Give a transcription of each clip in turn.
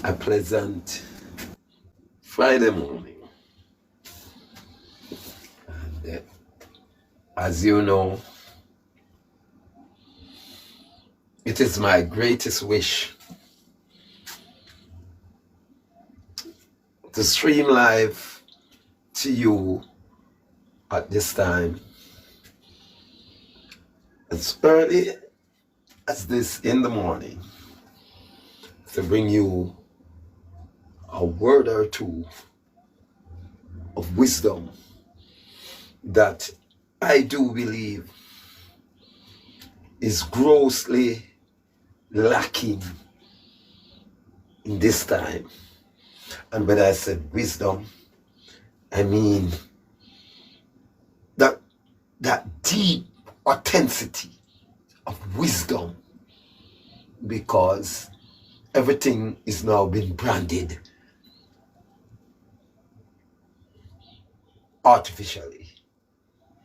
A pleasant Friday morning. And as you know, it is my greatest wish to stream live to you at this time, as early as this in the morning, to bring you a word or two of wisdom that I do believe is grossly lacking in this time. And when I said wisdom, I mean that deep authenticity of wisdom, because everything is now being branded artificially.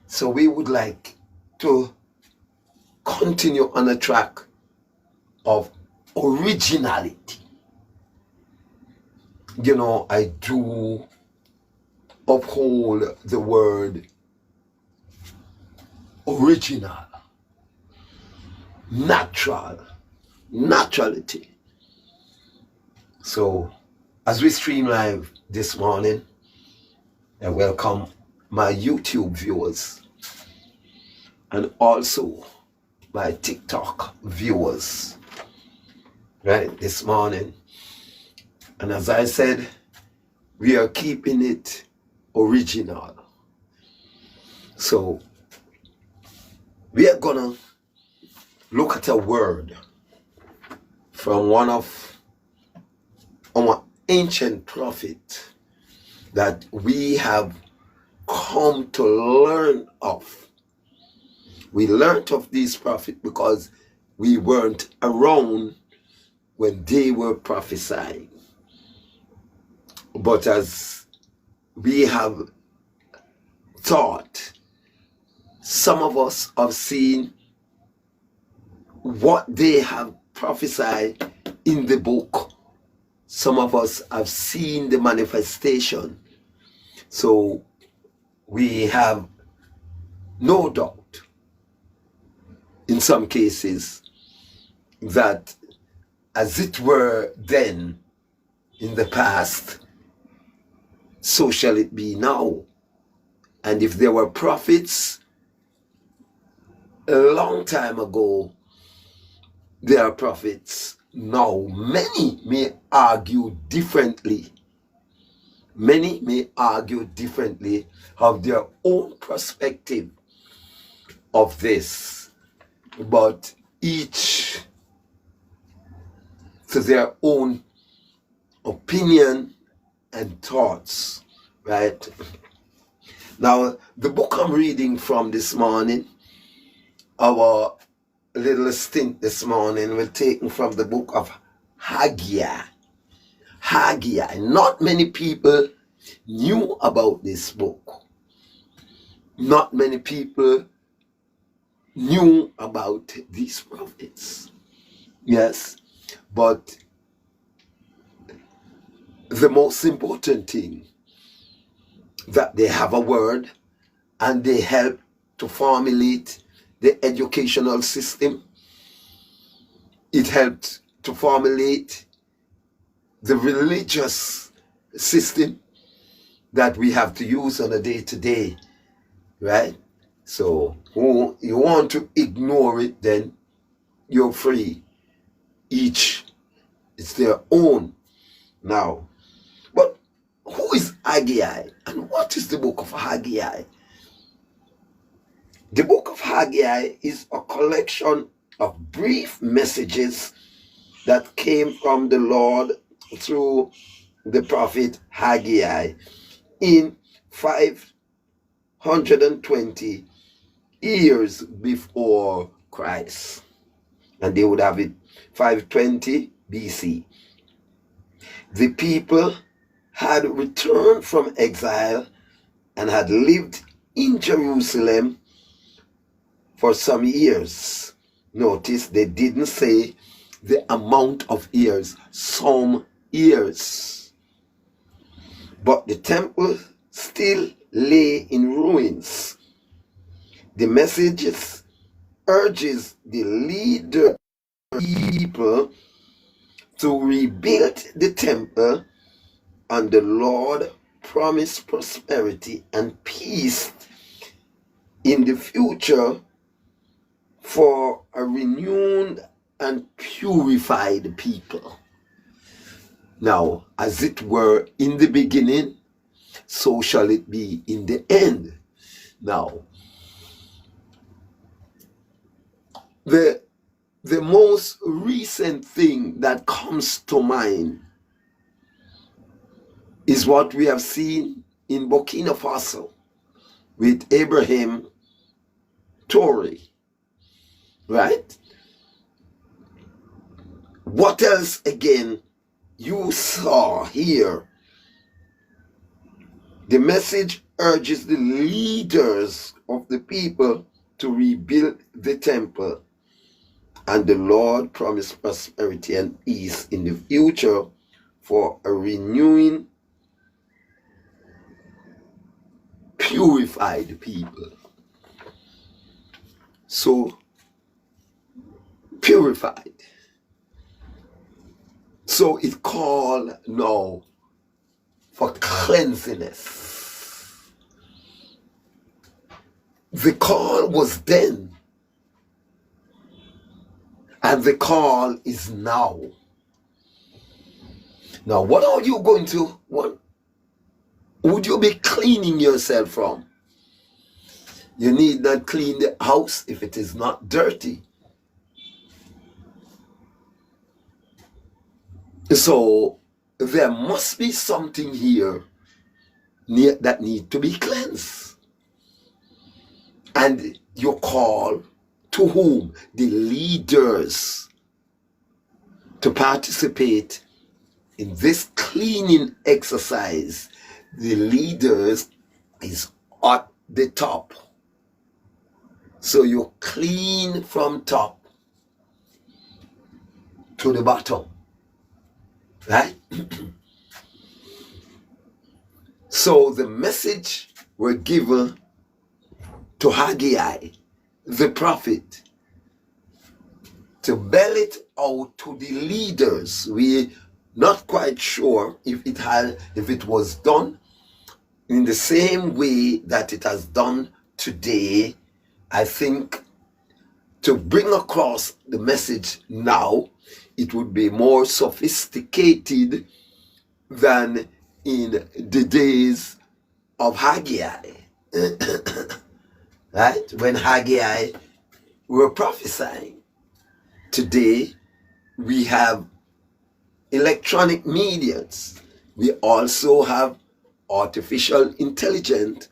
So we would like to continue on a track of originality. You know, I do uphold the word original, naturality. So as we stream live this morning, I welcome my YouTube viewers and also my TikTok viewers right this morning. And as I said, we are keeping it original. So we are gonna look at a word from one of our ancient prophets that we have come to learn of. We learned of these prophets because we weren't around when they were prophesying. But as we have thought, some of us have seen what they have prophesied in the book. Some of us have seen the manifestation. So we have no doubt, in some cases, that as it were then in the past, so shall it be now. And if there were prophets a long time ago, there are prophets now. Many may argue differently. Many may argue differently, have their own perspective of this, but each to their own opinion and thoughts, right? Now, the book I'm reading from this morning, our little stint this morning, was taken from the book of Haggai. Haggai. Not many people knew about this book. Not many people knew about these prophets. Yes, but the most important thing, that they have a word and they help to formulate the educational system. It helped to formulate the religious system that we have to use on a day-to-day, right? So you want to ignore it, then you're free. Each is their own. Now, but who is Haggai and what is the book of Haggai? The book of Haggai is a collection of brief messages that came from the Lord through the prophet Haggai in 520 years before Christ. And they would have it 520 BC. The people had returned from exile and had lived in Jerusalem for some years. Notice they didn't say the amount of years, some years, but the temple still lay in ruins. The message urges the leader people to rebuild the temple, and the Lord promised prosperity and peace in the future for a renewed and purified people. Now, as it were in the beginning, so shall it be in the end. Now, the most recent thing that comes to mind is what we have seen in Burkina Faso with Abraham Traore, right? What else again you saw here? The message urges the leaders of the people to rebuild the temple, and the Lord promised prosperity and peace in the future for a renewing, purified people. So, purified. So it called now for cleanliness. The call was then, and the call is now. Now, what are you going to, what would you be cleaning yourself from? You need not clean the house if it is not dirty. So there must be something here that needs to be cleansed. And you call to whom? The leaders to participate in this cleaning exercise. The leaders is at the top. So you clean from top to the bottom. Right? So the message were given to Haggai, the prophet, to bell it out to the leaders. We're not quite sure if it was done in the same way that it has done today. I think to bring across the message now, it would be more sophisticated than in the days of Haggai. Right? When Haggai were prophesying. Today, we have electronic medias. We also have artificial intelligence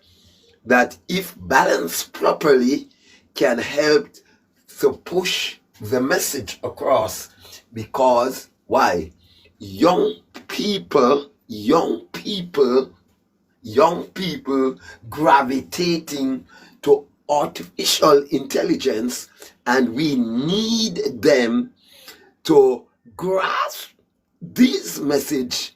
that, if balanced properly, can help to push the message across. Because why? Young people gravitating to artificial intelligence, and we need them to grasp this message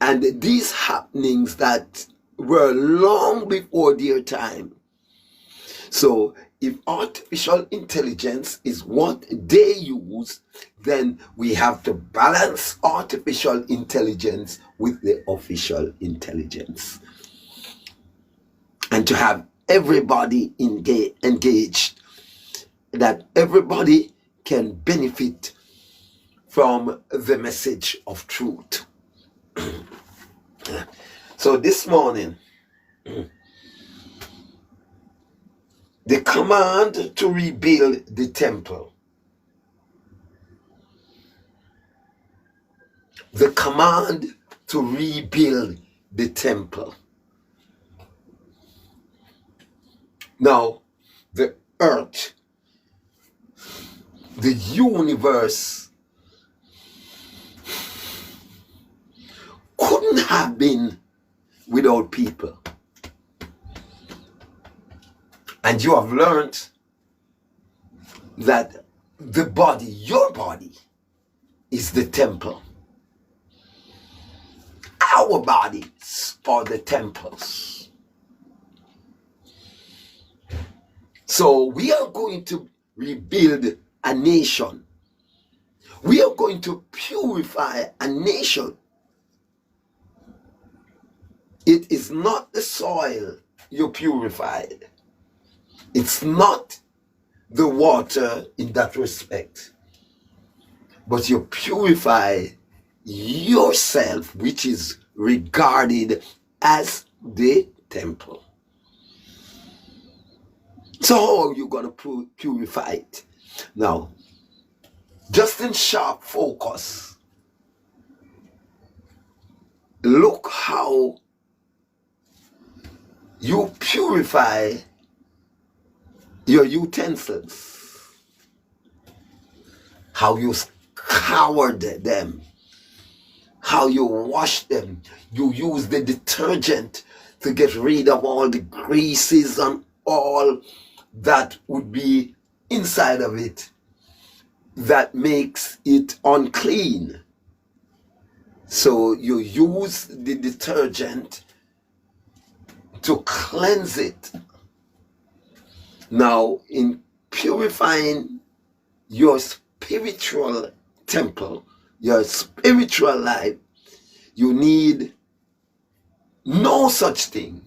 and these happenings that were long before their time. So if artificial intelligence is what they use, then we have to balance artificial intelligence with the official intelligence. And to have everybody engaged, that everybody can benefit from the message of truth. So this morning, the command to rebuild the temple. The command to rebuild the temple. Now, the earth, the universe, couldn't have been without people. And you have learned that the body, your body, is the temple. our bodies are the temples. So we are going to rebuild a nation. We are going to purify a nation. It is not the soil you purified. It's not the water in that respect. But you purify yourself, which is regarded as the temple. So how are you going to purify it? Now, just in sharp focus, look how you purify your utensils, how you scoured them, how you wash them. You use the detergent to get rid of all the greases and all that would be inside of it that makes it unclean. So you use the detergent to cleanse it. Now, in purifying your spiritual temple, your spiritual life, you need no such thing.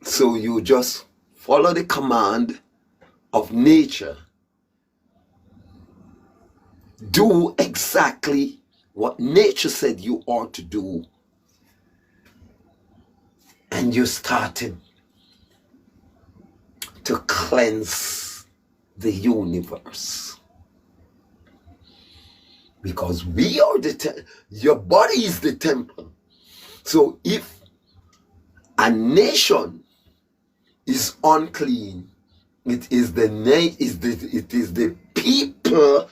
So you just follow the command of nature. Do exactly what nature said you ought to do. And you started to cleanse the universe. Because we are your body is the temple. So if a nation is unclean, it is the people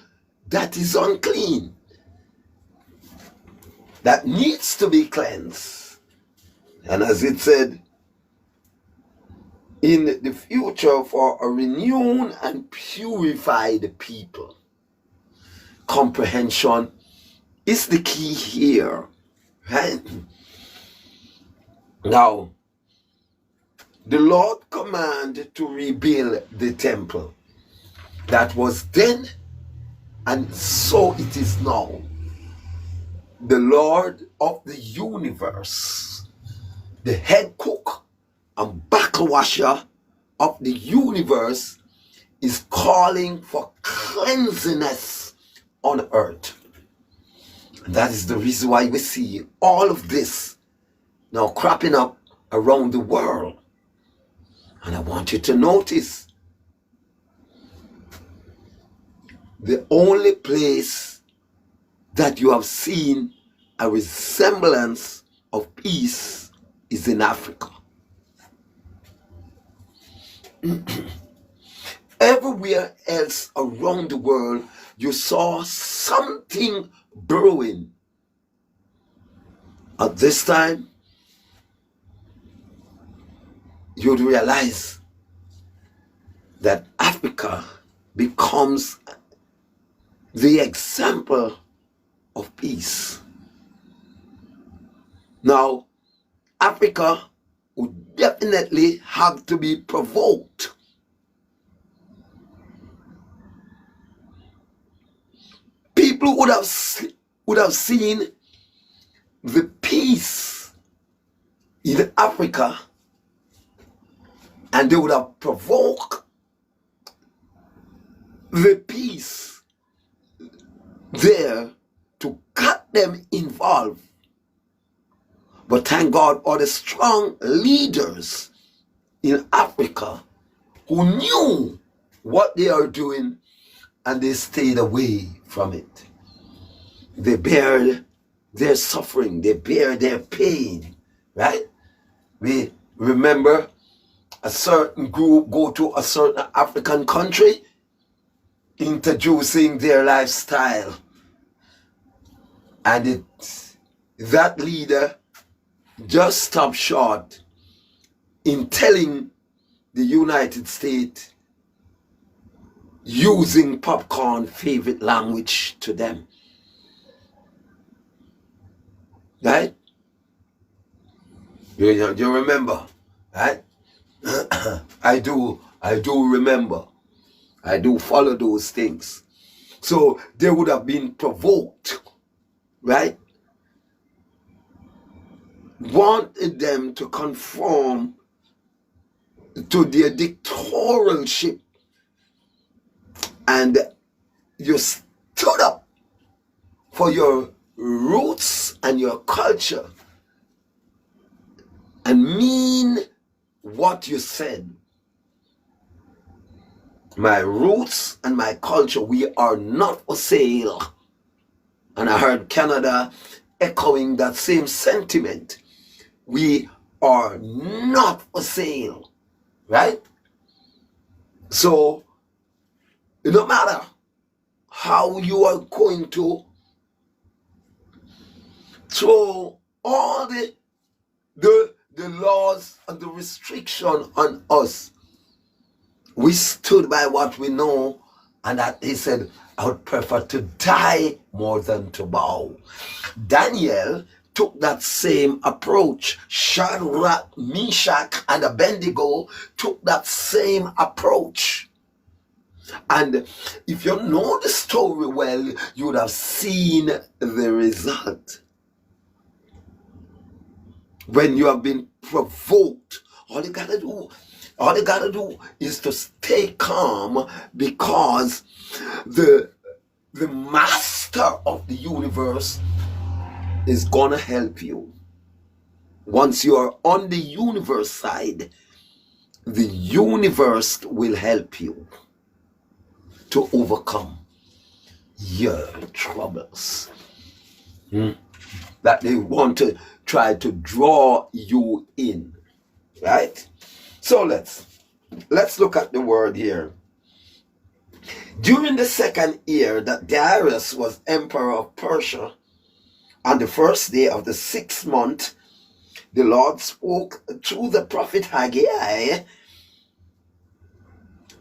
that is unclean, that needs to be cleansed. And as it said, in the future for a renewed and purified people. Comprehension is the key here, right? Now, the Lord commanded to rebuild the temple. That was then, and so it is now. The Lord of the universe, the head cook and backwasher of the universe, is calling for cleanliness on earth. And that is the reason why we see all of this now cropping up around the world. And I want you to notice, the only place that you have seen a resemblance of peace is in Africa. Everywhere else around the world, you saw something brewing. At this time, you'd realize that Africa becomes the example of peace. Now, Africa would definitely have to be provoked. People would have seen the peace in Africa, and they would have provoked the peace there to get them involved. But thank God for the strong leaders in Africa who knew what they are doing and they stayed away from it. They bear their suffering, they bear their pain, right? We remember a certain group go to a certain African country introducing their lifestyle. And that leader just stopped short in telling the United States using popcorn favorite language to them. right? You remember, right? I do remember. I do follow those things. So they would have been provoked, right? Wanted them to conform to their dictatorship, and you stood up for your roots and your culture and mean what you said. My roots and my culture, we are not for sale. And I heard Canada echoing that same sentiment. We are not for sale, right? So no matter how you are going to throw all the laws and the restriction on us, we stood by what we know, and that he said, I would prefer to die more than to bow. Daniel took that same approach. Shadrach, Meshach, and Abednego took that same approach. And if you know the story well, you would have seen the result. When you have been provoked, all you gotta do is to stay calm, because the master of the universe is gonna help you. Once you are on the universe side, the universe will help you to overcome your troubles that they want to try to draw you in, right? So let's look at the word here. During the second year that Darius was emperor of Persia, on the first day of the 6th month, the Lord spoke through the prophet Haggai.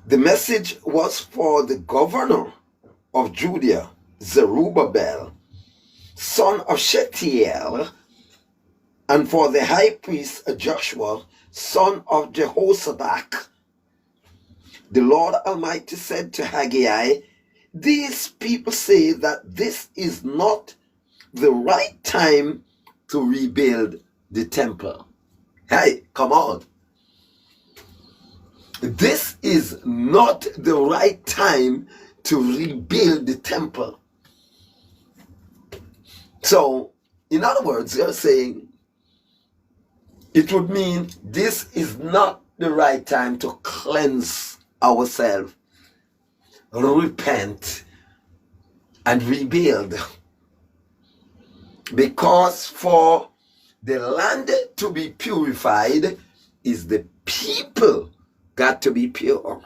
The message was for the governor of Judea, Zerubbabel, son of Shealtiel, and for the high priest Joshua, son of Jehozadak. The Lord Almighty said to Haggai, these people say that this is not the right time to rebuild the temple. Hey, come on. This is not the right time to rebuild the temple. So, in other words, they're saying it would mean this is not the right time to cleanse ourselves, repent, and rebuild. Because for the land to be purified is the people got to be pure.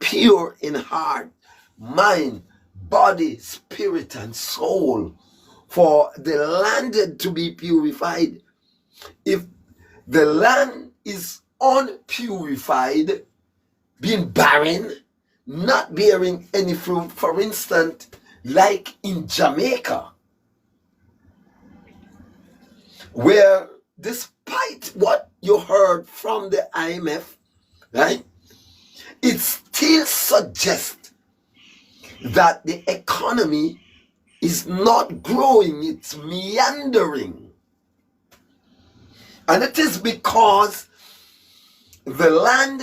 Pure in heart, mind, body, spirit, and soul. For the land to be purified. If the land is unpurified, being barren, not bearing any fruit, for instance, like in Jamaica, where despite what you heard from the IMF, right, it still suggests that the economy is not growing, it's meandering. And it is because the land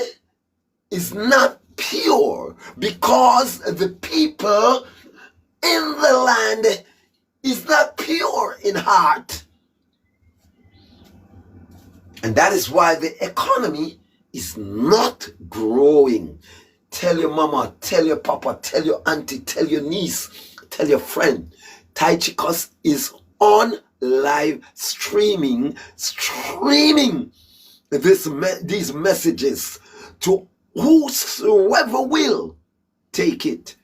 is not pure, because the people in the land is not pure in heart. And that is why the economy is not growing. Tell your mama, tell your papa, tell your auntie, tell your niece, tell your friend. Tai Chicos is on live streaming these messages to whosoever will take it.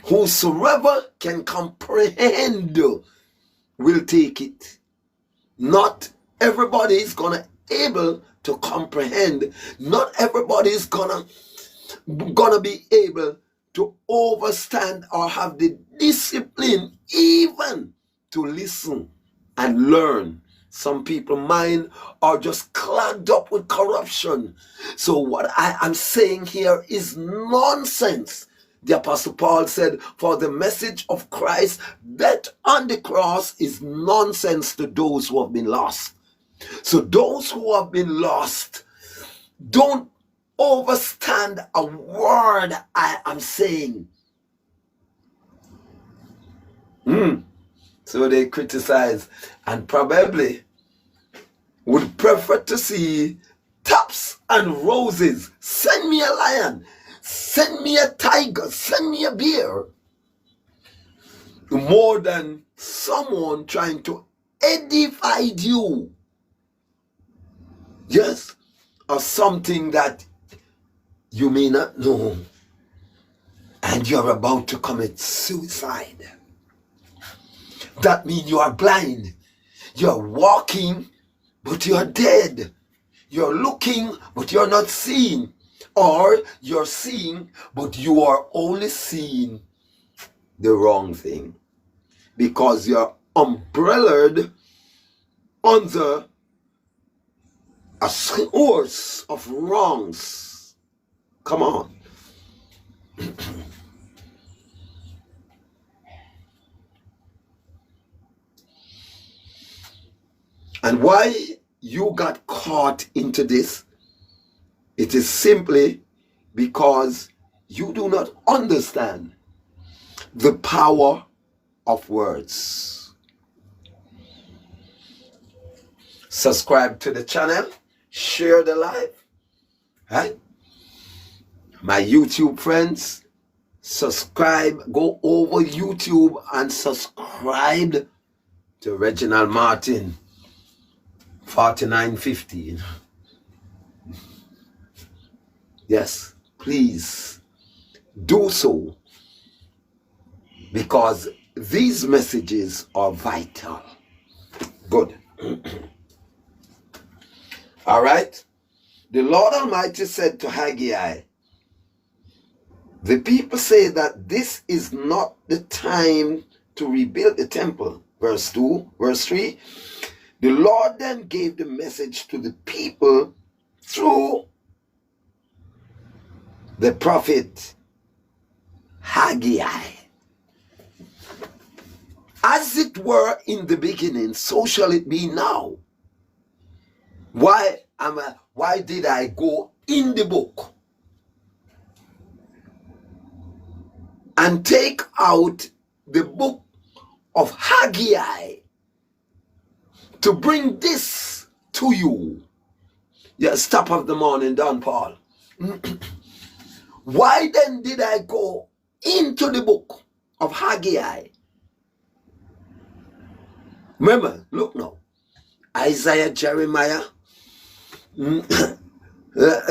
Whosoever can comprehend will take it. Not everybody is gonna able to comprehend. Not everybody is gonna be able to overstand or have the discipline even to listen and learn. Some people's mind are just clogged up with corruption. So what I am saying here is nonsense. The Apostle Paul said, for the message of Christ, death on the cross is nonsense to those who have been lost. So those who have been lost, don't overstand a word I am saying. So they criticize and probably would prefer to see tops and roses. Send me a lion, send me a tiger, send me a bear, more than someone trying to edify you. Yes, or something that you may not know, and you're about to commit suicide. That means you are blind. You're walking, but you're dead. You're looking, but you're not seeing. Or you're seeing, but you are only seeing the wrong thing. Because you're umbrellaed under a source of wrongs. Come on. And why you got caught into this? It is simply because you do not understand the power of words. Subscribe to the channel, share the live. Right? My YouTube friends, subscribe, go over YouTube and subscribe to Reginald Martin 4915. Yes, please do so, because these messages are vital. Good. All right. The Lord Almighty said to Haggai, the people say that this is not the time to rebuild the temple. Verse 2, verse 3. The Lord then gave the message to the people through the prophet Haggai. As it were in the beginning, so shall it be now. Why did I go in the book and take out the book of Haggai to bring this to you? Yes, top of the morning, Don Paul. Why then did I go into the book of Haggai? Remember, look now. Isaiah, Jeremiah,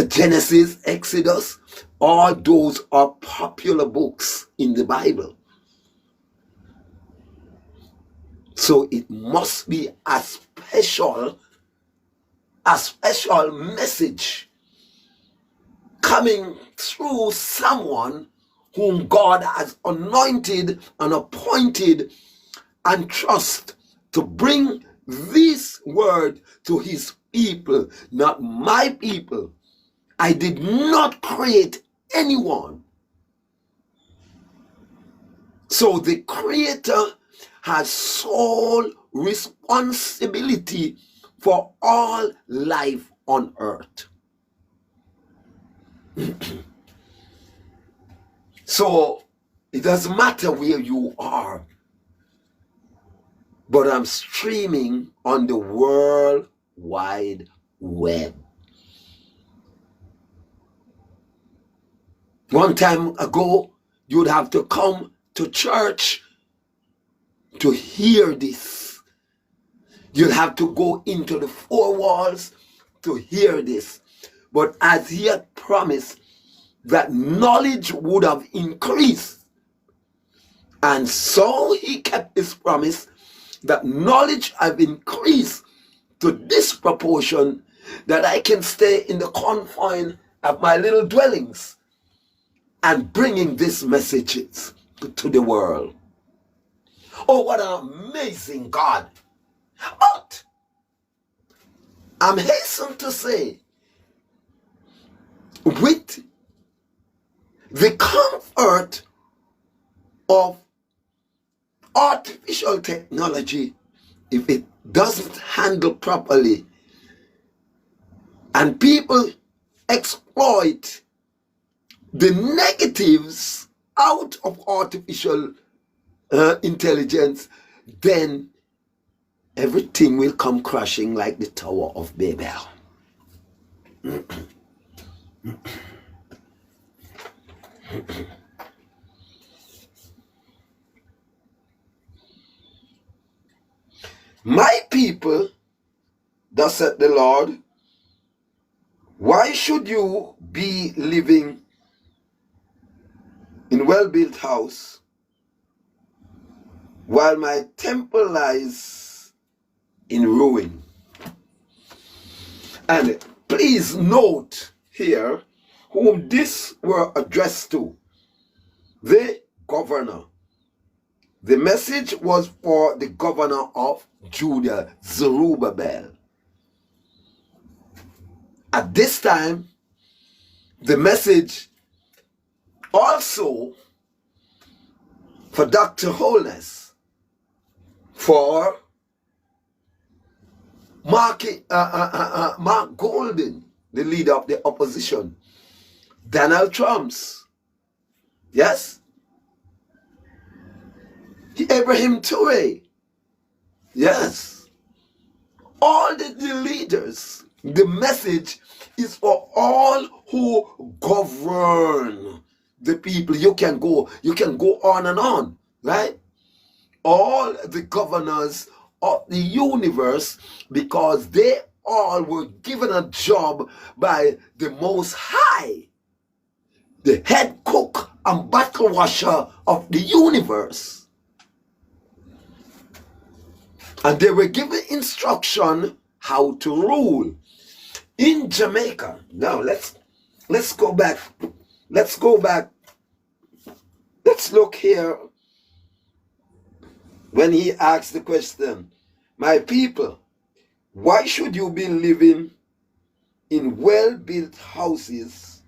Genesis, Exodus, all those are popular books in the Bible. So it must be a special message coming through someone whom God has anointed and appointed and trust to bring this word to his people, not my people. I did not create anyone. So the Creator has sole responsibility for all life on earth. So it doesn't matter where you are, but I'm streaming on the World Wide Web. One time ago, you'd have to come to church to hear this. You'll have to go into the four walls to hear this. But as he had promised that knowledge would have increased, and so he kept his promise that knowledge have increased to this proportion that I can stay in the confine of my little dwellings and bringing these messages to the world. Oh, what an amazing God. But I'm hastened to say, with the comfort of artificial technology, if it doesn't handle properly and people exploit the negatives out of artificial intelligence, then everything will come crashing like the Tower of Babel. My people, thus saith the Lord, why should you be living in well-built house while my temple lies in ruin? And please note here whom this were addressed to. The governor. The message was for the governor of Judah, Zerubbabel. At this time, the message also for Dr. Holness, for Mark Golden, the leader of the opposition, Donald Trump's, yes, Abraham Toure, yes, all the leaders. The message is for all who govern the people. You can go on and on, right? All the governors of the universe, because they all were given a job by the Most High, the head cook and battle washer of the universe. And they were given instruction how to rule. In Jamaica, now let's go back. Let's look here. When he asked the question, my people, why should you be living in well-built houses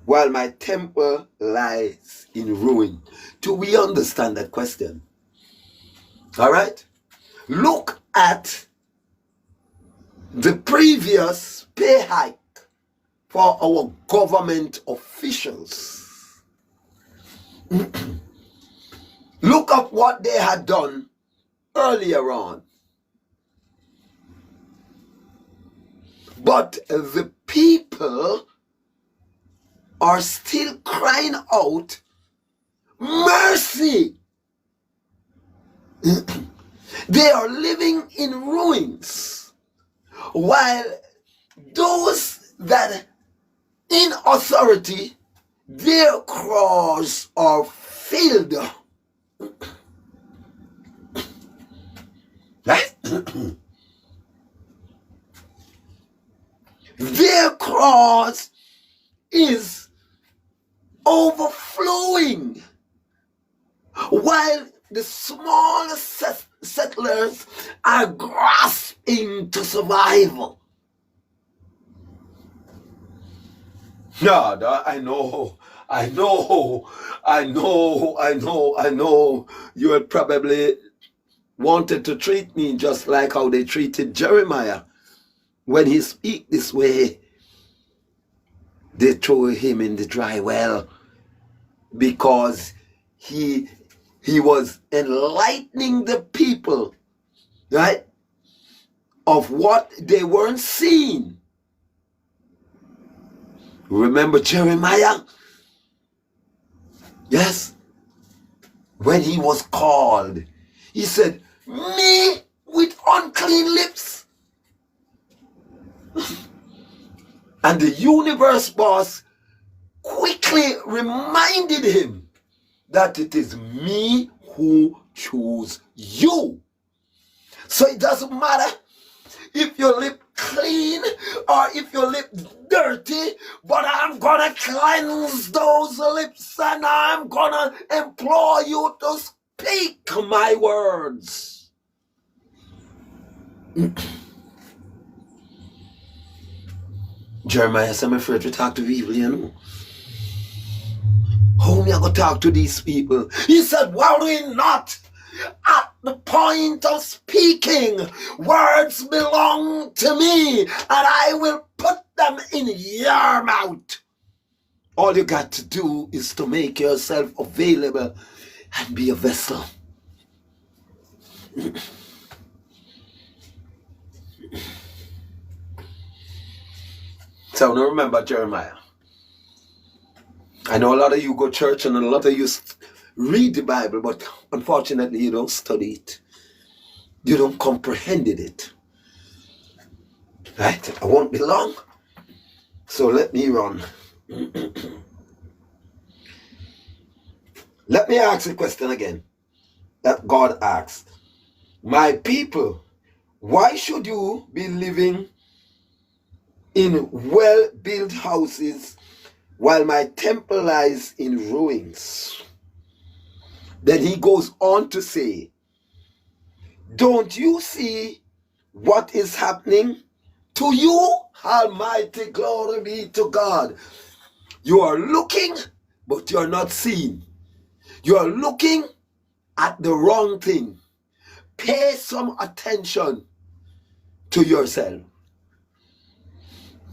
while my temple lies in ruin? Do we understand that question? All right. Look at the previous pay hike for our government officials. Look at what they had done earlier on. But the people are still crying out, mercy. They are living in ruins, while those that in authority, their crowns are filled. Right? Their crowns is overflowing, while the small settlers are grasping to survival. No, I know. You had probably wanted to treat me just like how they treated Jeremiah. When he speak this way, they throw him in the dry well, because he was enlightening the people, right, of what they weren't seeing. Remember Jeremiah? Yes. When he was called, he said, me with unclean lips. And the universe boss quickly reminded him that it is me who choose you. So it doesn't matter if your lip clean or if your lip dirty, but I'm gonna cleanse those lips and I'm gonna implore you to speak my words. Jeremiah said, I'm afraid to talk to people, you know. How me I go talk to these people? He said, worry not. At the point of speaking, words belong to me, and I will put them in your mouth. All you got to do is to make yourself available and be a vessel. So now remember Jeremiah. I know a lot of you go to church and a lot of you read the Bible, but unfortunately you don't study it. You don't comprehend it. Right? I won't be long. So let me run. Let me ask a question again that God asked. My people, why should you be living in well-built houses while my temple lies in ruins? Then he goes on to say, don't you see what is happening to you? Almighty glory be to God. You are looking, but you're not seeing. You are looking at the wrong thing. Pay some attention to yourself.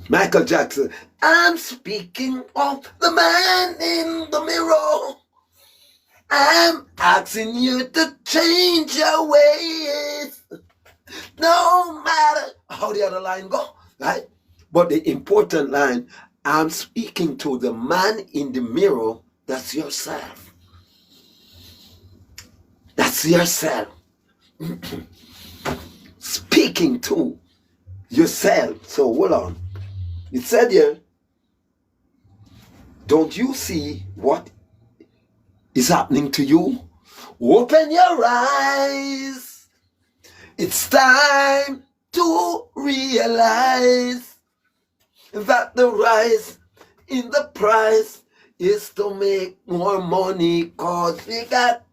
Michael Jackson, I'm speaking of the man in the mirror. I'm asking you to change your ways. No matter how the other line go, right? But the important line, I'm speaking to the man in the mirror. That's yourself. That's yourself. Speaking to yourself. So hold on. It said here, don't you see what is happening to you? Open your eyes. It's time to realize that the rise in the price is to make more money, cause we got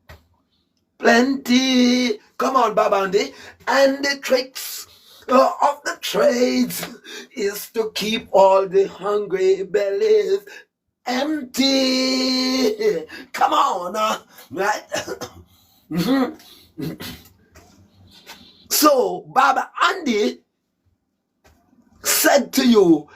plenty. Come on, Babandi. And the tricks of the trades is to keep all the hungry bellies empty. Come on, right? So, Baba Andy said to you,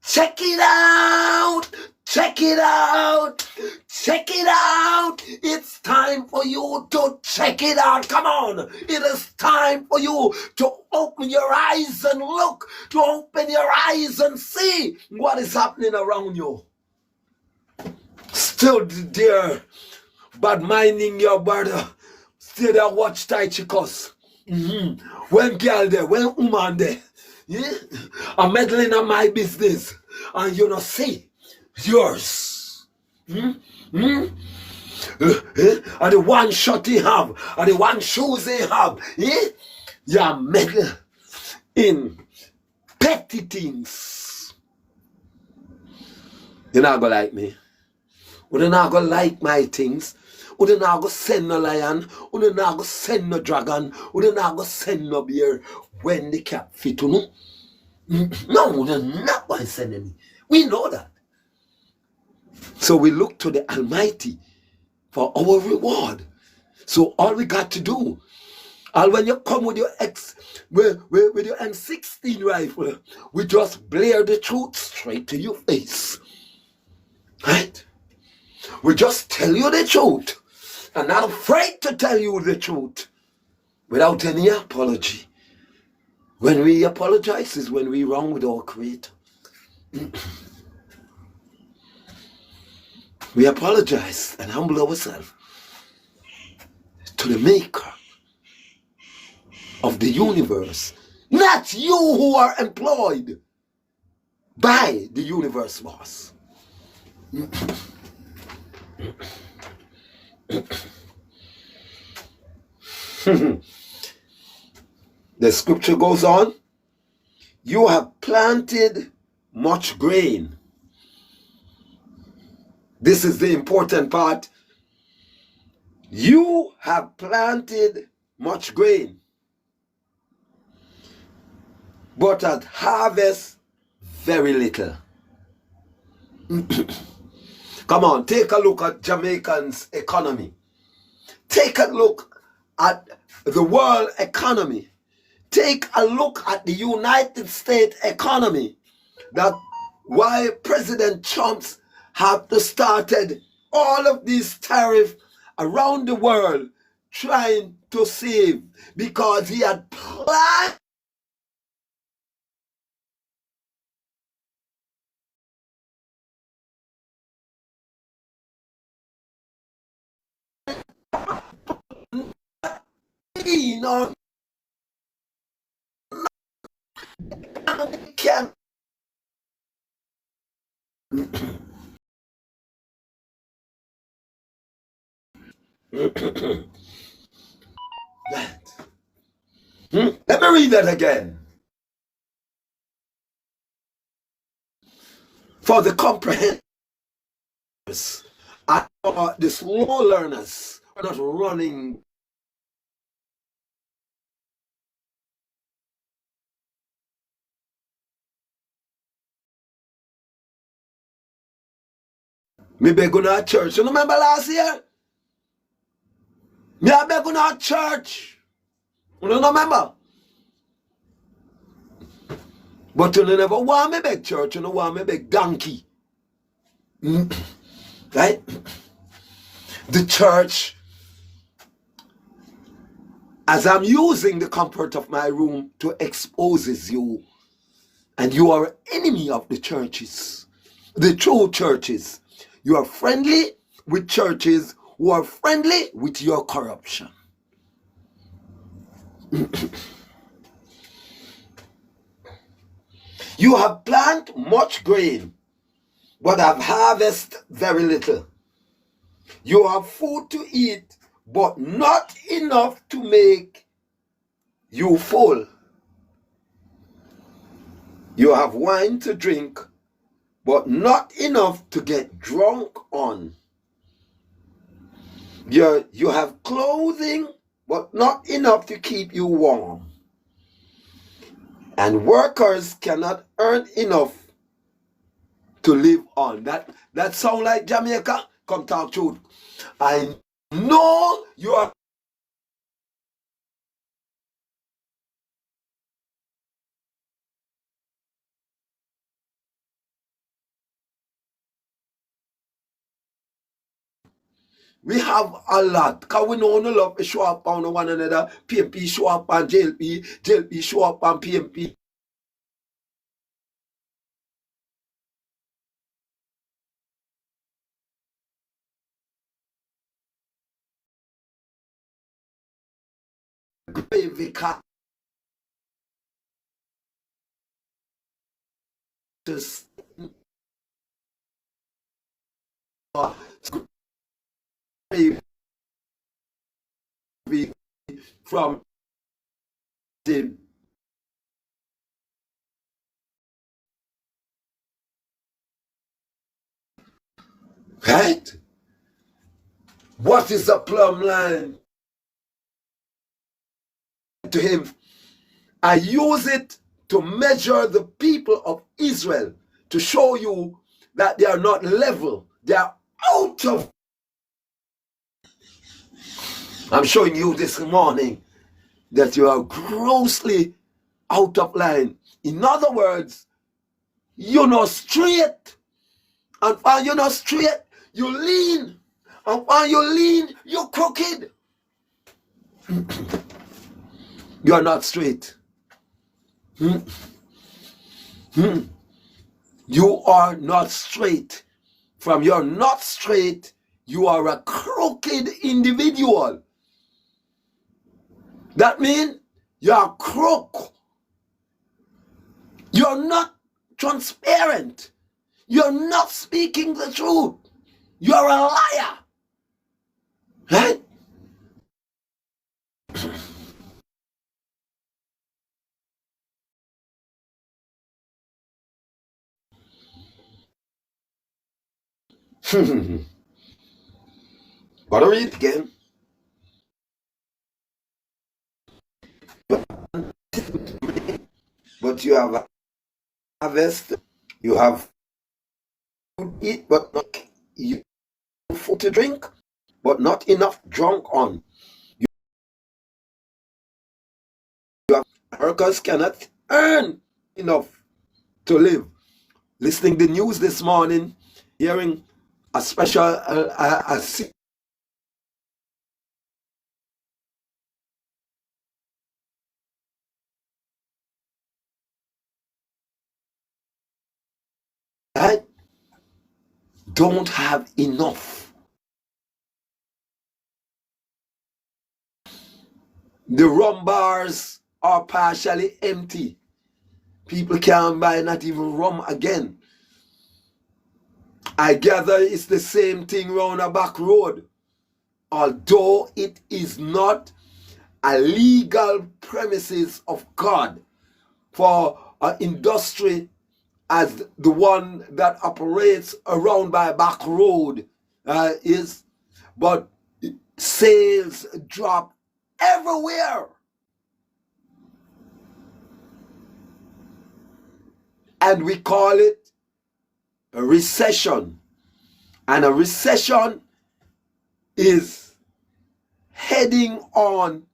check it out, check it out, check it out. It's time for you to check it out. Come on. It is time for you to open your eyes and look, to open your eyes and see what is happening around you. Still there, but minding your brother, still there watch Tai Chi cuss. When girl there, when woman there, yeah? I'm meddling on my business, and you know, see yours. And the one shot he have, and the one shoes he have, yeah? You're meddling in petty things. You're not gonna like me. You're not gonna like my things. You're not gonna send no lion. You're not gonna send no dragon. You're not gonna send no bear when the cat fit, you know? No, you're not gonna send any. We know that. So we look to the Almighty for our reward. So all we got to do, and when you come with your with your M16 rifle, we just blare the truth straight to your face. Right? We just tell you the truth. And not afraid to tell you the truth without any apology. When we apologize is when we wrong with our Creator. We apologize and humble ourselves to the Maker of the universe. Not you who are employed by the universe boss. The scripture goes on. You have planted much grain. This is the important part. You have planted much grain, but at harvest very little. Come on, take a look at Jamaican's economy. Take a look at the world economy. Take a look at the United States economy. That why President Trump's have started all of these tariffs around the world trying to save, because he had planned on can that. Let me read that again. For the comprehension and for the slow learners, we're not running. Me beg going to church. You remember last year? Me I beg going to church. You don't remember? But you never want me beg church. You don't want me beg donkey. Right? The church, as I'm using the comfort of my room to exposes you, and you are an enemy of the churches, the true churches. You are friendly with churches who are friendly with your corruption. You have planted much grain, but have harvested very little. You have food to eat, but not enough to make you full. You have wine to drink, but not enough to get drunk on. You have clothing, but not enough to keep you warm. And workers cannot earn enough to live on. That sound like Jamaica? Come talk truth. I know you are. We have a lot. Because we know no love to show up on one another. PMP show up on JLP. JLP show up on PMP. Gravy cactus. Gravy from the right? What is the plumb line to him? I use it to measure the people of Israel, to show you that they are not level. They are out of. I'm showing you this morning that you are grossly out of line. In other words, you're not straight. And when you're not straight, you lean. And when you lean, you're crooked. You're not straight. You are not straight. From you're not straight, you are a crooked individual. That means you're crook. You're not transparent. You're not speaking the truth. You're a liar. Right? Gotta read again. but you have harvest, you have food to eat, but not you have food to drink, but not enough drunk on. You have workers cannot earn enough to live. Listening to the news this morning, hearing a special I don't have enough. The rum bars are partially empty. People can't buy not even rum again. I gather it's the same thing round a back road. Although it is not a legal premises of God for an industry as the one that operates around by a back road is, but sales drop everywhere. And we call it a recession. And a recession is heading on.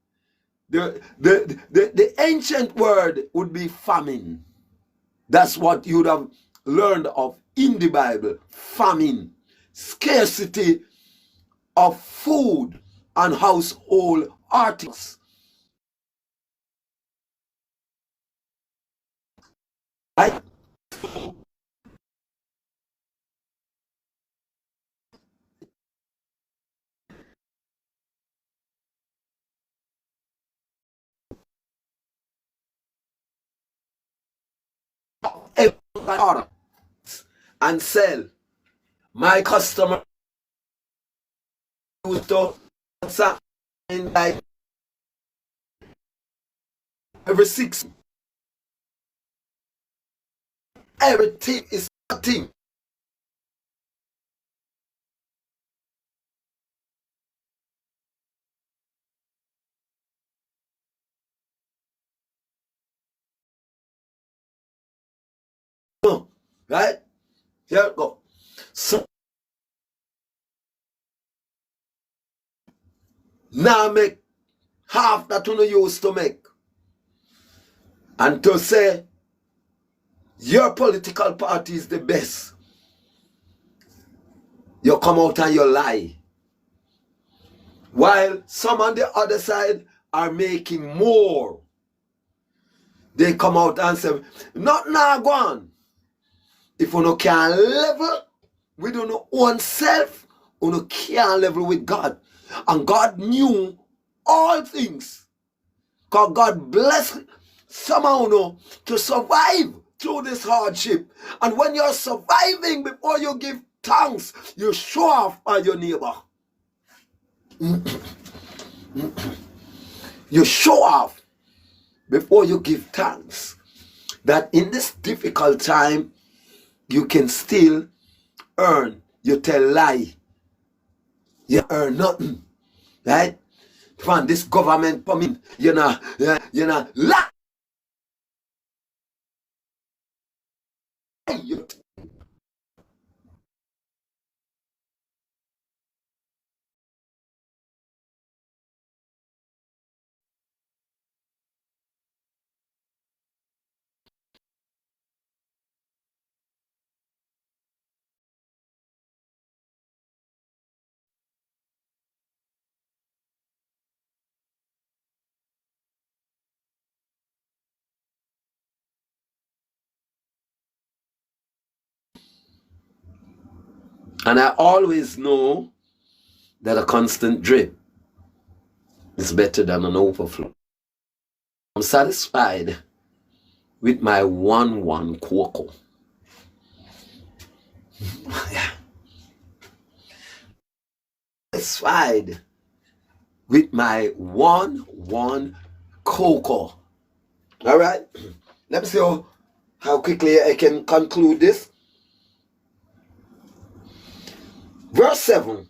The ancient word would be famine. That's what you'd have learned of in the Bible. Famine. Scarcity of food and household articles. Right? Order and sell. My customer used to like every 6. Everything is nothing. Right? Here we go. So now make half that you used to make. And to say your political party is the best. You come out and you lie. While some on the other side are making more. They come out and say, not now go on. If you can't level with your own self, you can't level with God. And God knew all things. Because God blessed somehow to survive through this hardship. And when you're surviving, before you give thanks, you show off on your neighbor. You show off before you give thanks. That in this difficult time, you can still earn. You tell lie. You earn nothing. Right? From this government coming, lie. And I always know that a constant drip is better than an overflow. I'm satisfied with my 1-1 cocoa. Satisfied with my 1-1 cocoa. All right. Let me see how quickly I can conclude this. Verse 7.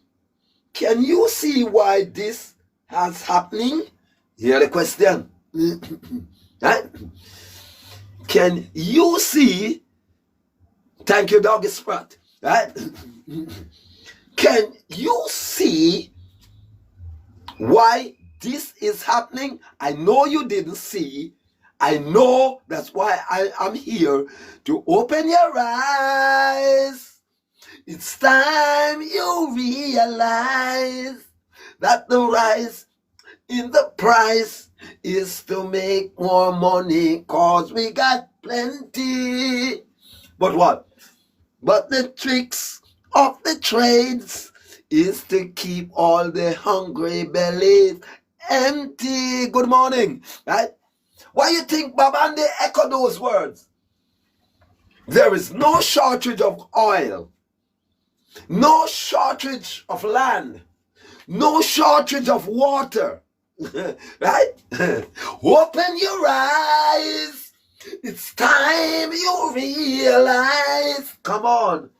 Can you see why this has happening? Hear the question. Right? Can you see? Thank you, Doggy Sprat. Right? Can you see why this is happening? I know you didn't see. I know that's why I am here to open your eyes. It's time you realize that the rise in the price is to make more money, cause we got plenty. But what? But the tricks of the trades is to keep all the hungry bellies empty. Good morning, right? Why you think Babande echo those words? There is no shortage of oil, no shortage of land, no shortage of water, right? Open your eyes. It's time you realize, come on,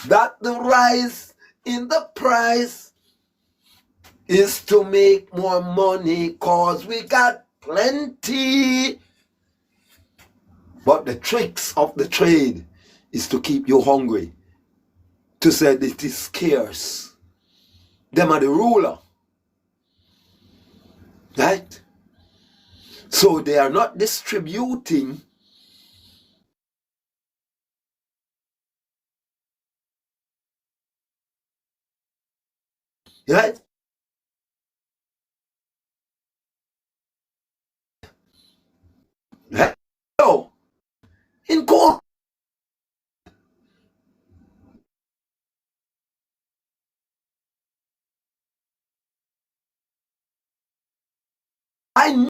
that the rise in the price is to make more money, cause we got plenty. But the tricks of the trade is to keep you hungry, to say it is scarce. Them are the ruler, right? So they are not distributing right? Right? So in court, I know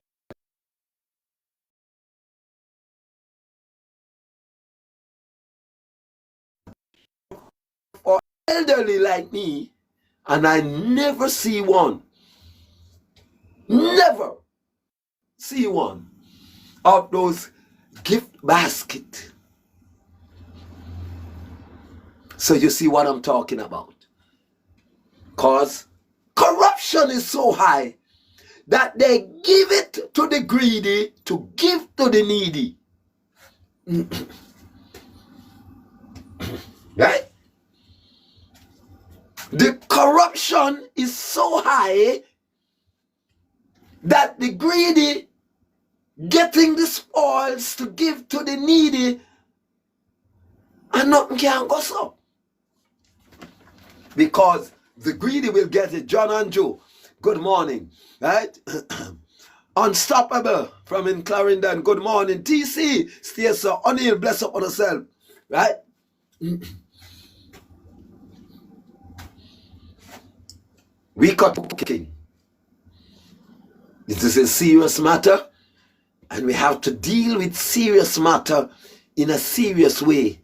for elderly like me, and I never see one. Never see one of those gift basket. So you see what I'm talking about. Cause corruption is so high that they give it to the greedy to give to the needy. Right? The corruption is so high that the greedy getting the spoils to give to the needy, and nothing can go so. Because the greedy will get it. John and Joe, good morning. Right? Unstoppable from in Clarendon, good morning. TC, stay so O'Neill, bless up on yourself. Right? We got cooking. This is a serious matter, and we have to deal with serious matter in a serious way.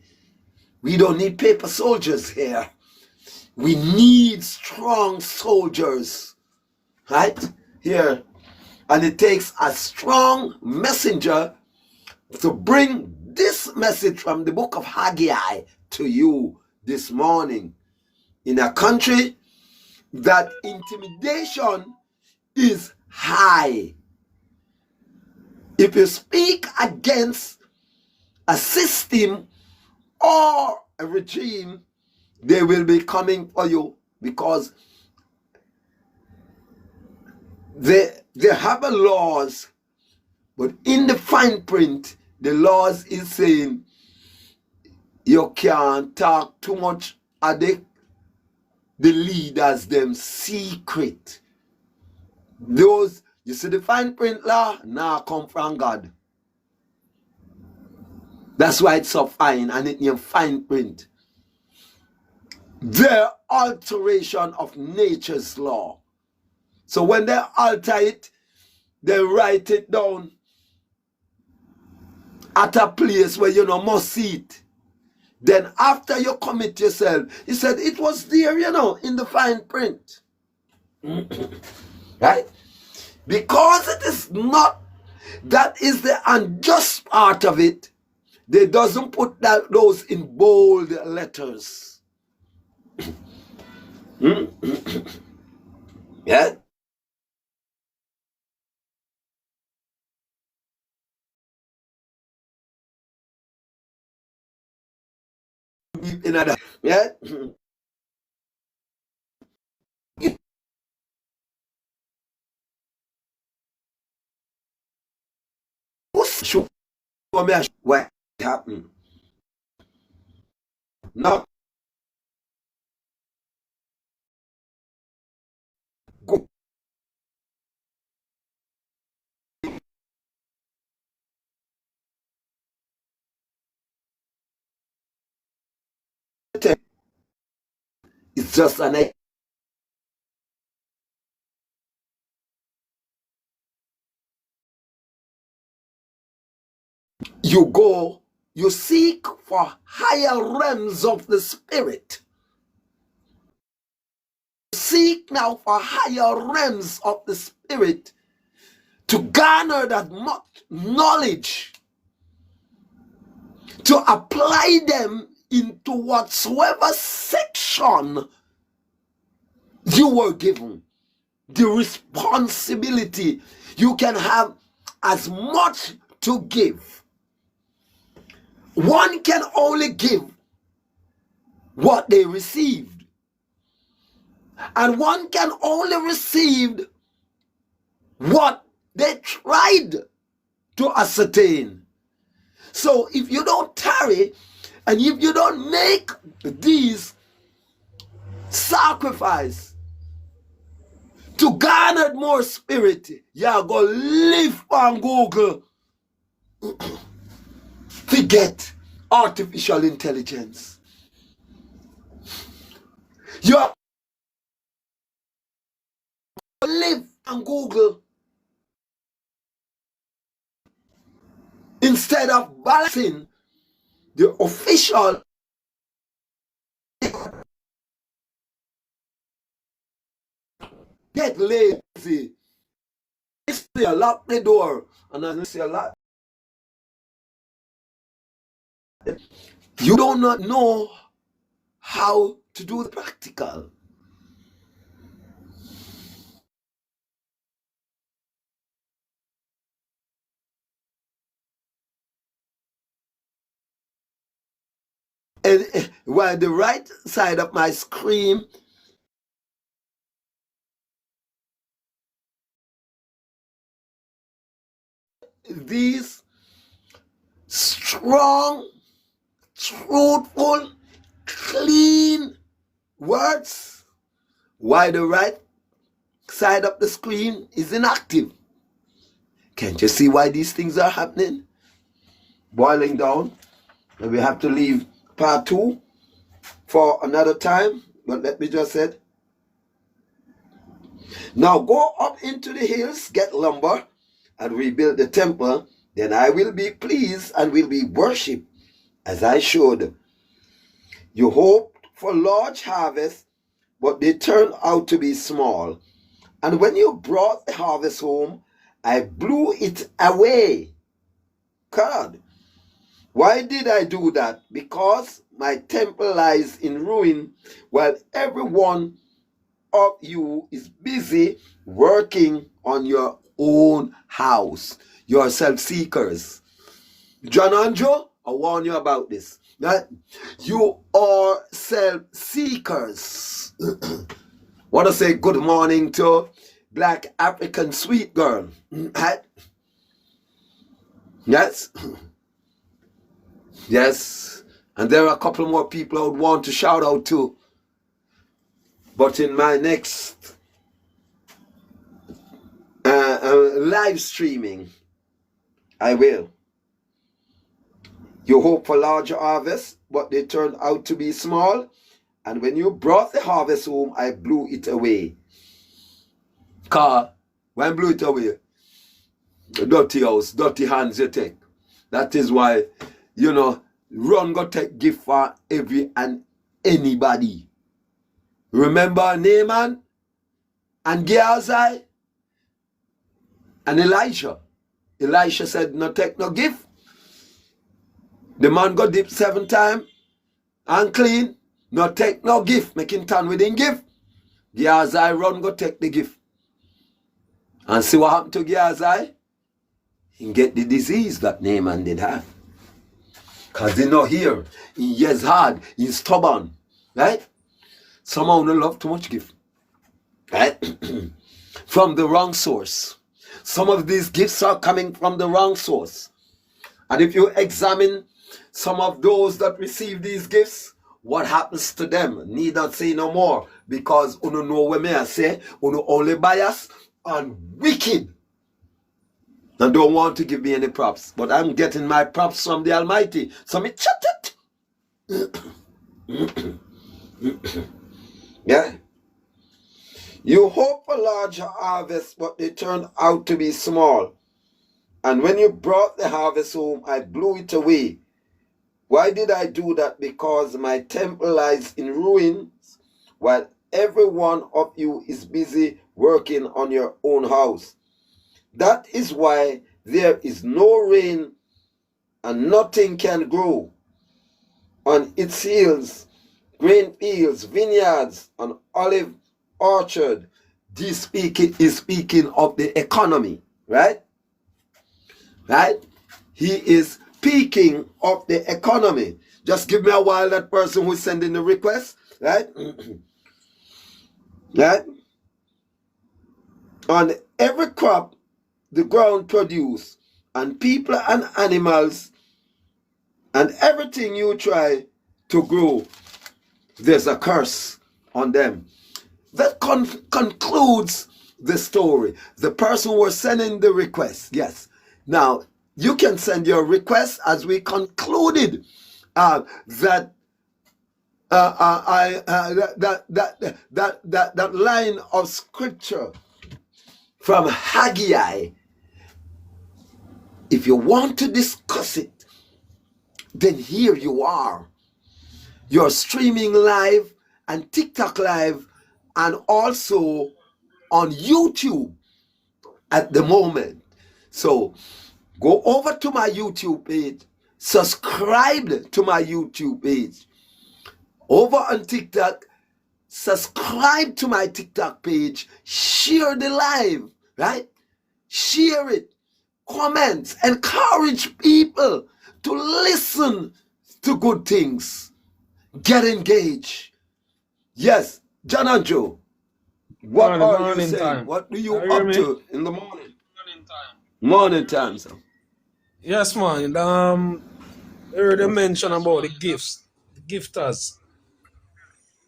We don't need paper soldiers here. We need strong soldiers, right? Here. And it takes a strong messenger to bring this message from the book of Haggai to you this morning. In a country that intimidation is high. If you speak against a system or a regime, they will be coming for you, because they have a laws, but in the fine print, the laws is saying you can't talk too much at the leaders them secret. Those, you see the fine print law, now come from God. That's why it's so fine, and it named fine print. The alteration of nature's law. So when they alter it, they write it down at a place where you must see it. Then after you commit yourself, he said it was there, in the fine print. Right? Because it is not, that is the unjust part of it. They doesn't put those in bold letters. Yeah? in other, yeah. Show me what happened. Now go tell. It's just an you go, you seek for higher realms of the spirit. Seek now for higher realms of the spirit to garner that much knowledge, to apply them into whatsoever section you were given. The responsibility, you can have as much to give. One can only give what they received, and one can only receive what they tried to ascertain. So if you don't tarry, and if you don't make these sacrifice to garner more spirit, you're going to live on Google to get artificial intelligence. You're live on Google instead of balancing the official. Get lazy. Say lock the door, and I say a lot. You do not know how to do the practical. And while the right side of my screen, these strong, truthful, clean words, while the right side of the screen is inactive. Can't you see why these things are happening? Boiling down. And we have to leave part 2 for another time. But let me just say, now go up into the hills, get lumber, and rebuild the temple. Then I will be pleased and will be worshipped as I should. You hoped for large harvest, but they turned out to be small. And when you brought the harvest home, I blew it away. God, why did I do that? Because my temple lies in ruin, while every one of you is busy working on your own house. You're self-seekers. John Andrew, I warn you about this. Right? You are self-seekers. Want to say good morning to Black African sweet girl. Right? Yes? Yes. And there are a couple more people I would want to shout out to. But in my next live streaming, I will. You hope for larger harvest, but they turned out to be small. And when you brought the harvest home, I blew it away. Car, when blew it away? Dirty house, dirty hands you take. That is why, run go take gift for every and anybody. Remember Naaman and Gehazi and Elisha. Elisha said, no take no gift. The man got dipped 7 times and clean. No take no gift. Make him turn within gift. Gehazi run go take the gift. And see what happened to Gehazi? He get the disease that Naaman did have. Because they not here. He is hard. He's stubborn. Right? Someone don't love too much gift. Right? From the wrong source. Some of these gifts are coming from the wrong source. And if you examine some of those that receive these gifts, what happens to them? Need not say no more. Because you know what me I say, you only bias and wicked. And don't want to give me any props. But I'm getting my props from the Almighty. So me chat it. Yeah. You hope for large harvest, but they turned out to be small. And when you brought the harvest home, I blew it away. Why did I do that? Because my temple lies in ruins, while every one of you is busy working on your own house. That is why there is no rain and nothing can grow on its hills, grain fields, vineyards, and olive orchard. This is speaking of the economy, right? Right? He is speaking of the economy. Just give me a while, that person who's sending the request, right? Right? On every crop the ground produce, and people and animals, and everything you try to grow, there's a curse on them. That concludes the story. The person who was sending the request, yes. Now, you can send your request as we concluded that line of scripture from Haggai. If you want to discuss it, then here you are. You're streaming live and TikTok live and also on YouTube at the moment. So go over to my YouTube page, subscribe to my YouTube page. Over on TikTok, subscribe to my TikTok page, share the live, right? Share it. Comments, encourage people to listen to good things. Get engaged. Yes, John and Joe, what are you saying? Time. What do you up to in the morning? Morning time, sir. Yes, man. I heard you mention about the gifts, the gifters,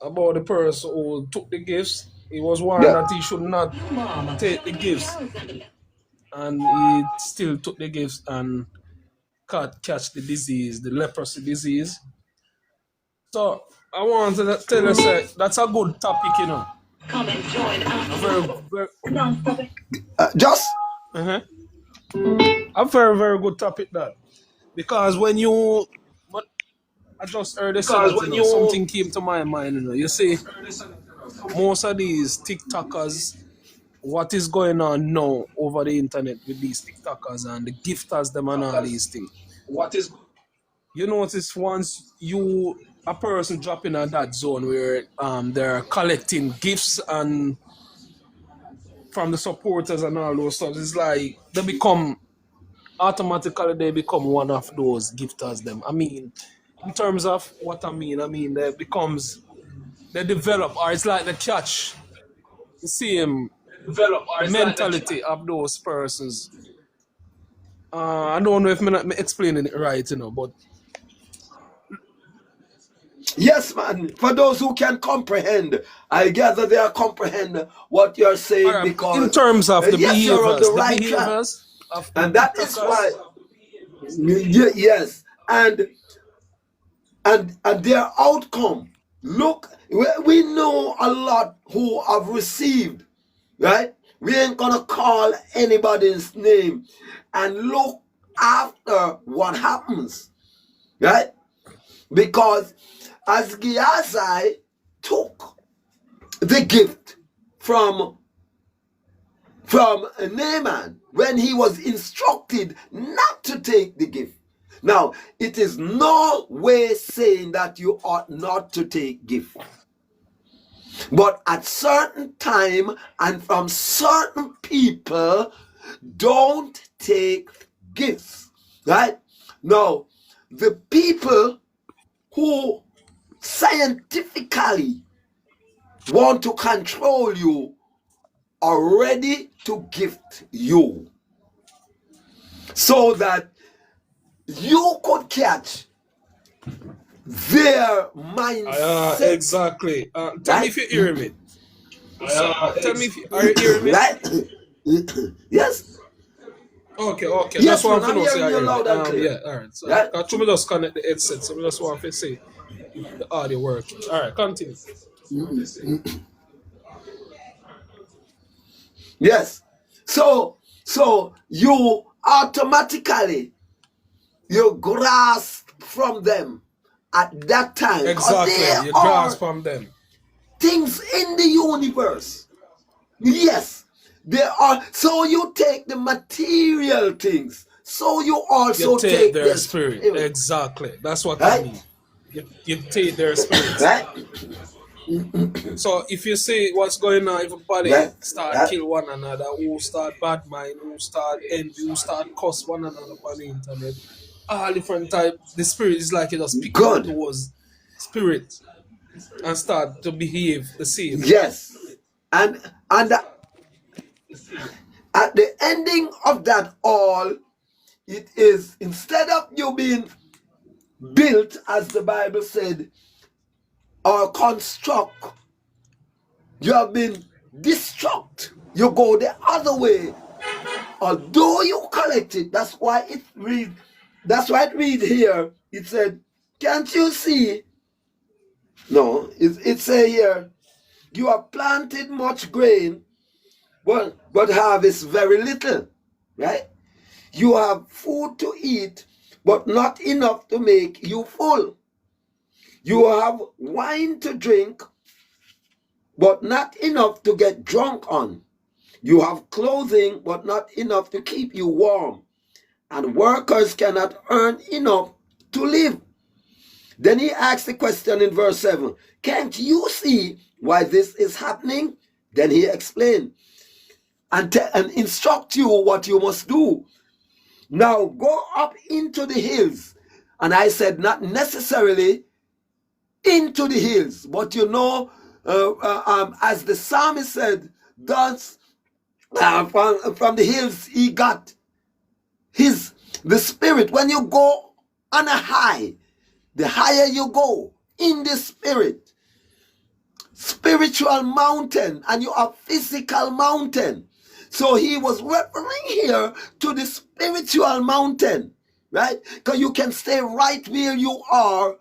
about the person who took the gifts. He was warned that he should not take the gifts. And he still took the gifts and catch the disease, the leprosy disease. So I want to tell you, sir, that's a good topic, you know. Come and join us. Just a very, very good topic, that. Because when you, but I just heard you say that, you know, something came to my mind, you know. You see, most of these TikTokers, what is going on now over the internet with these TikTokers and the gifters them and all these things. You notice once a person drop in that zone where they're collecting gifts and from the supporters and all those stuff, it's like they become one of those gifters them. I mean, in terms of what I mean they develop, or it's like they catch the same mentality of those persons. I don't know if I'm explaining it right, you know, but yes, man. For those who can comprehend, I gather they comprehend what you're saying, right, because in terms of the yes, behaviors, you're on the right behaviors track. And that is why, yes, and their outcome. Look, we know a lot who have received, right? We ain't gonna call anybody's name, and look after what happens, right? Because as Gehazi took the gift from Naaman when he was instructed not to take the gift. Now, it is no way saying that you ought not to take gift. But at certain time and from certain people, don't take gifts, right? Now, the people who scientifically want to control you are ready to gift you so that you could catch their mindset. Exactly. Tell me if you hear me. Tell me if are you hearing me? Right? Yes. Okay. Yes, That's what man, I'm I'm finna say. hearing you loud and clear. Yeah, alright. So Right? to me just connect the headset, so we just want to say the audio working. Alright, continue. Yes. So you automatically you grasp from them at that time. 'Cause Exactly. there You are grasp from them. things in the universe. Yes. There are. So you take the material things. So you also You take take their their spirit. spirit. Exactly. That's what I Right? mean. You take their spirits. Right? So if you see what's going on, everybody Right? start Right? kill one another, who start bad mind, who start envy, who start cuss one another on the internet, all different type. The spirit is like you just pick out Good. towards spirit and start to behave the same. Yes. And at the ending of that all, it is instead of you being built, as the Bible said, or construct, you have been destruct. You go the other way. Although you collect it, that's why it read here. It said, can't you see? No, it say here, you have planted much grain, but harvest very little. Right? You have food to eat, but not enough to make you full. You have wine to drink, but not enough to get drunk on. You have clothing, but not enough to keep you warm. And workers cannot earn enough to live. Then he asks the question in verse 7, can't you see why this is happening? Then he explained and instruct you what you must do. Now go up into the hills. And I said, not necessarily into the hills, but as the psalmist said, thus from the hills he got the spirit. When you go on a high, the higher you go in the spirit, spiritual mountain, and you have physical mountain. So he was referring here to the spiritual mountain, right? Because you can stay right where you are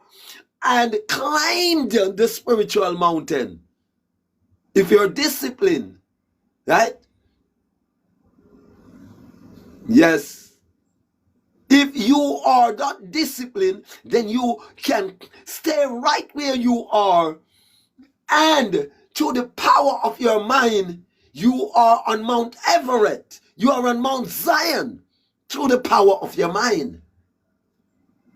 and climb the spiritual mountain if you're disciplined, right? Yes. If you are not disciplined, then you can stay right where you are, and through the power of your mind, you are on Mount Everest. You are on Mount Zion through the power of your mind.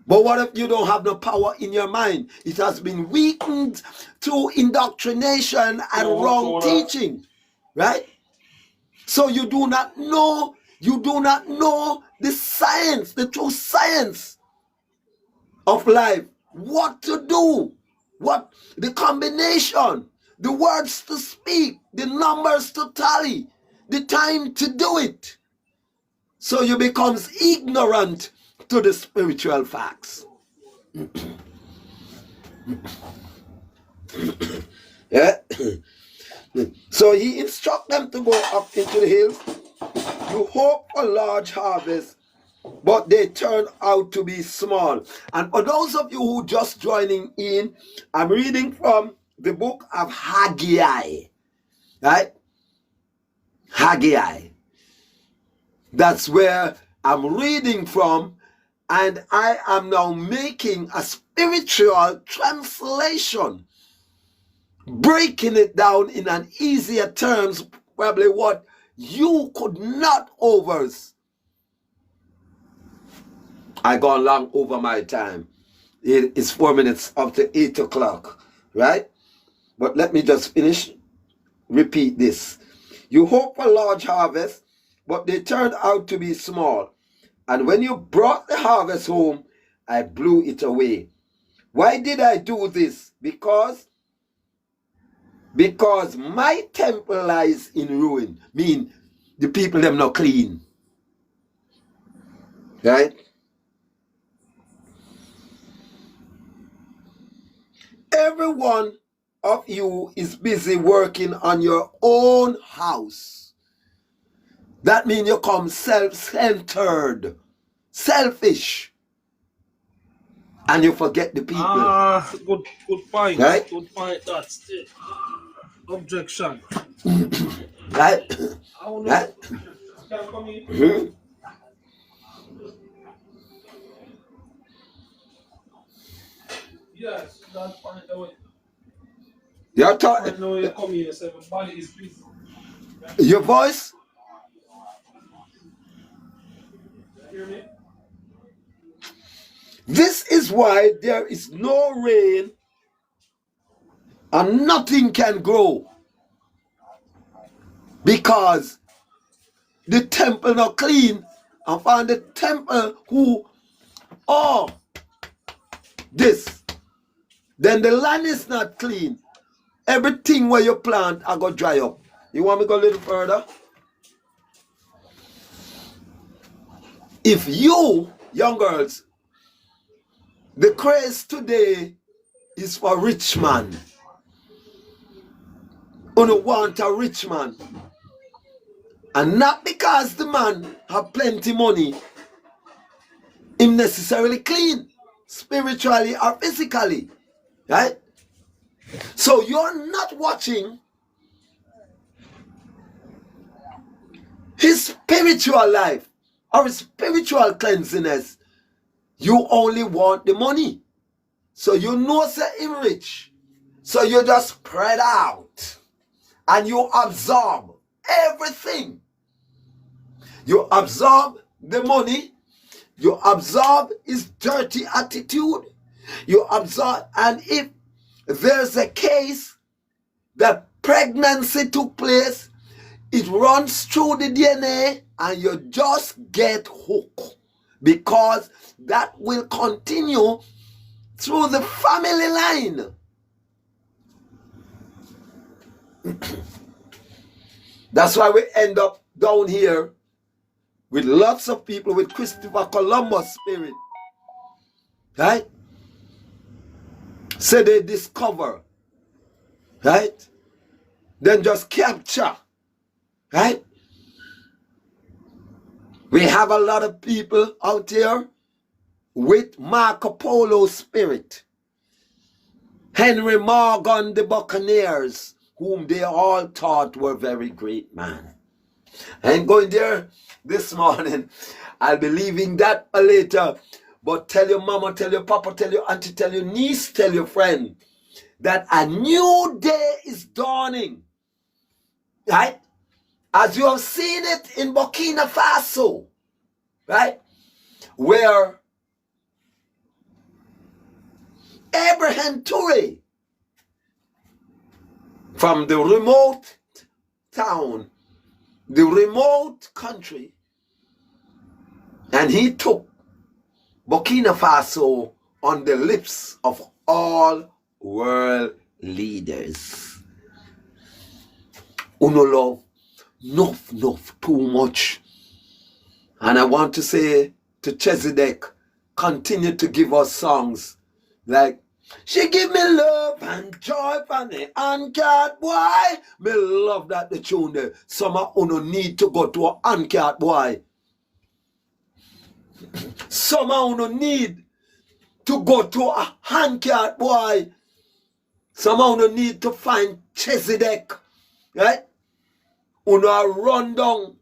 But what if you don't have no power in your mind? It has been weakened through indoctrination and wrong teaching, right? So you do not know the science, the true science of life. What to do, what the combination, the words to speak, the numbers to tally, the time to do it. So you becomes ignorant to the spiritual facts. Yeah. So he instruct them to go up into the hills. You hope for large harvest, but they turn out to be small. And for those of you who just joining in, I'm reading from the book of Haggai, right? Haggai. That's where I'm reading from, and I am now making a spiritual translation, breaking it down in an easier terms, probably what you could not overs. I gone long over my time. It is 4 minutes after 8 o'clock, right? But let me just finish. Repeat this. You hope for large harvest, but they turned out to be small. And when you brought the harvest home, I blew it away. Why did I do this? Because my temple lies in ruin. Mean the people them not clean. Right? Every one of you is busy working on your own house. That means you come self-centered, selfish, and you forget the people. Good point. Right? Good point. That's it. Objection. Right? I don't know. Right? Can I come in? Mm-hmm. Yes, that point. You're I know you come here, so everybody is busy. your voice? You hear me? This is why there is no rain and nothing can grow. Because the temple not clean, and find the temple who this, then the land is not clean. Everything where you plant I go dry up. You want me to go a little further? If you, young girls, the craze today is for rich man. You want a rich man. And not because the man have plenty money, him necessarily clean, spiritually or physically. Right? So you're not watching his spiritual life or his spiritual cleanliness. You only want the money. So you know say him rich. So you just spread out and you absorb everything. You absorb the money. You absorb his dirty attitude. You absorb, and if there's a case that pregnancy took place, it runs through the DNA and you just get hooked, because that will continue through the family line. That's why we end up down here with lots of people with Christopher Columbus spirit. Right? So they discover. Right? Then just capture. Right? We have a lot of people out here with Marco Polo spirit. Henry Morgan, the Buccaneers, whom they all thought were very great men. I ain't going there this morning. I'll be leaving that later. But tell your mama, tell your papa, tell your auntie, tell your niece, tell your friend that a new day is dawning. Right? As you have seen it in Burkina Faso. Right? Where Abraham Toure, from the remote town, the remote country, and he took Burkina Faso on the lips of all world leaders. Uno love, enough, too much. And I want to say to Chesedek, continue to give us songs like, she give me love and joy from the uncat boy. Me love that the tune there. Some of you need to go to an uncat boy. Some of you need to go to a uncat boy. Some of you need to find Chesedek. Right? You run down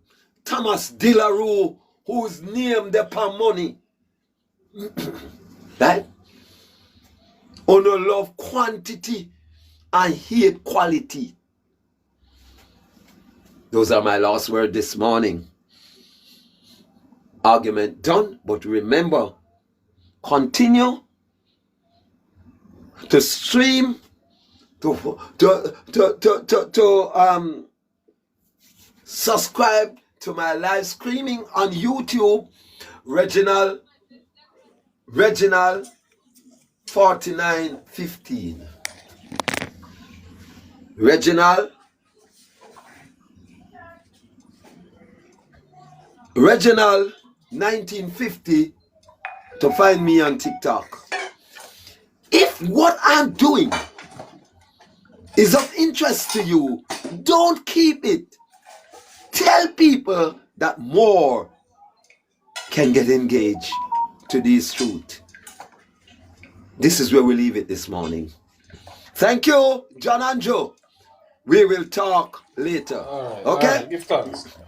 Thomas Dilarue, whose name they pay money. Right? Honor love quantity and hate quality. Those are my last words this morning. Argument done, but remember, continue to stream, to subscribe to my live streaming on YouTube, Reginald Reginald 4915. Reginald 1950 to find me on TikTok. If what I'm doing is of interest to you, don't keep it. Tell people that more can get engaged to this truth. This is where we leave it this morning. Thank you, John and Joe. We will talk later. All right. Okay? All right. Give thanks.